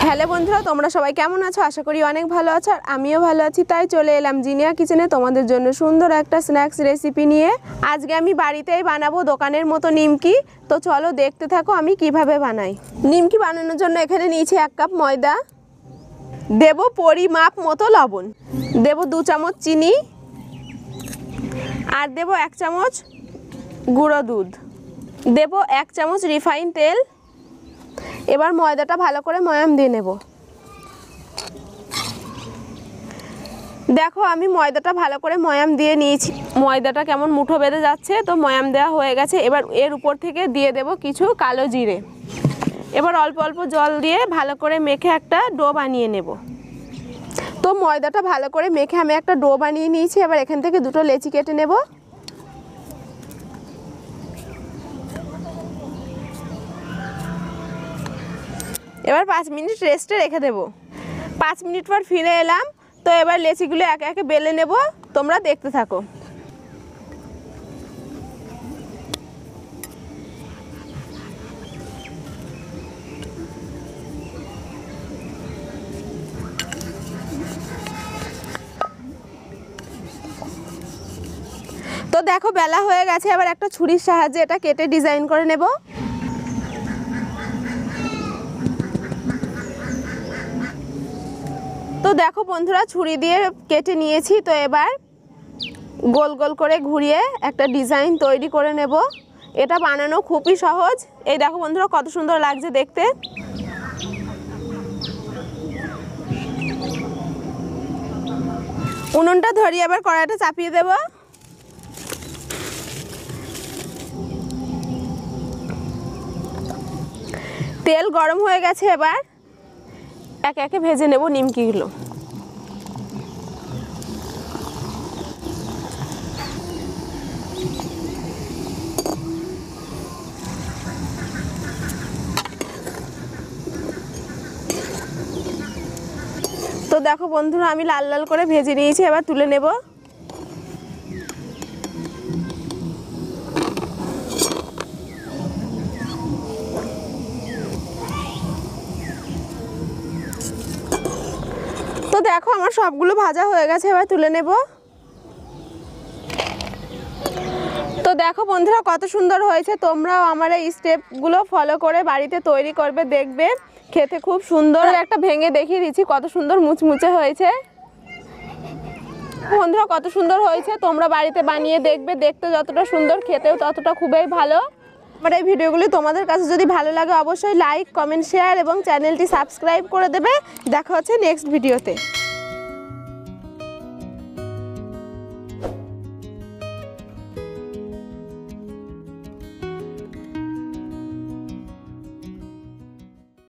Hello বন্ধুরা, তোমরা সবাই কেমন আছো? আশা করি অনেক ভালো আছো আর আমিও ভালো আছি। তাই চলে এলাম জিনিয়া কিচেনে তোমাদের জন্য সুন্দর একটা স্ন্যাক্স রেসিপি নিয়ে। আজকে আমি বাড়িতেই বানাবো দোকানের মতো নিমকি। তো চলো দেখতে থাকো আমি কিভাবে বানাই। নিমকি বানানোর জন্য এখানে নিয়েছি 1 কাপ ময়দা, দেব পরিমাপ মতো লবণ, দেব 2 চামচ চিনি আর দেব 1 চামচ গুঁড়ো দুধ, দেব 1 চামচ রিফাইন তেল। এবার ময়দাটা ভালো করে ময়াম দিয়ে নেব। দেখো আমি ময়দাটা ভালো করে ময়াম দিয়ে নিয়েছি। ময়দাটা কেমন মুঠো বেঁধে যাচ্ছে, তো ময়াম দেওয়া হয়ে গেছে। এবার এর উপর থেকে দিয়ে দেব কিছু কালো জিরে। এবার অল্প অল্প জল দিয়ে ভালো করে মেখে একটা ডো বানিয়ে নেব। তো ময়দাটা ভালো করে মেখে আমি একটা ডো বানিয়ে নিয়েছি। এবার এখান থেকে 2টো লেচি কেটে নেব। এবার 5 মিনিট রেস্টে রেখে দেব। 5 মিনিট পর ফিরে এলাম। তো এবার লেচিগুলো একে একে বেলে নেব, তোমরা দেখতে থাকো। তো দেখো বেলা হয়ে গেছে। এবার একটা ছুরির সাহায্যে এটা কেটে ডিজাইন করে নেব। তো দেখো বন্ধুরা, ছুরি দিয়ে কেটে নিয়েছি। তো এবার গোল গোল করে ঘুরিয়ে একটা ডিজাইন তৈরি করে নেব। এটা বানানো খুবই সহজ। এই দেখো বন্ধুরা কত সুন্দর লাগছে দেখতে। উনুনটা ধরিয়ে এবার কড়াইটা চাপিয়ে দেব। তেল গরম হয়ে গেছে। এবার একে একে ভেজে নেব নিমকিগুলো। তো দেখো বন্ধুরা আমি লাল লাল করে ভেজে নিয়েছি। এবার তুলে নেব। তো দেখো আমার সবগুলো ভাজা হয়ে গেছে। এবার তুলে নেব। তো দেখো বন্ধুরা কত সুন্দর হয়েছে। তোমরাও আমার এই স্টেপগুলো ফলো করে বাড়িতে তৈরি করবে, দেখবে খেতে খুব সুন্দর। একটা ভেঙে দেখিয়ে দিচ্ছি কত সুন্দর মুচমুচে হয়েছে। বন্ধুরা কত সুন্দর হয়েছে, তোমরা বাড়িতে বানিয়ে দেখবে। দেখতে যতটা সুন্দর, খেতেও ততটা খুবই ভালো। আমার এই ভিডিওগুলি তোমাদের কাছে যদি ভালো লাগে অবশ্যই লাইক, কমেন্ট, শেয়ার এবং চ্যানেলটি সাবস্ক্রাইব করে দেবে। দেখা হচ্ছে নেক্সট ভিডিওতে।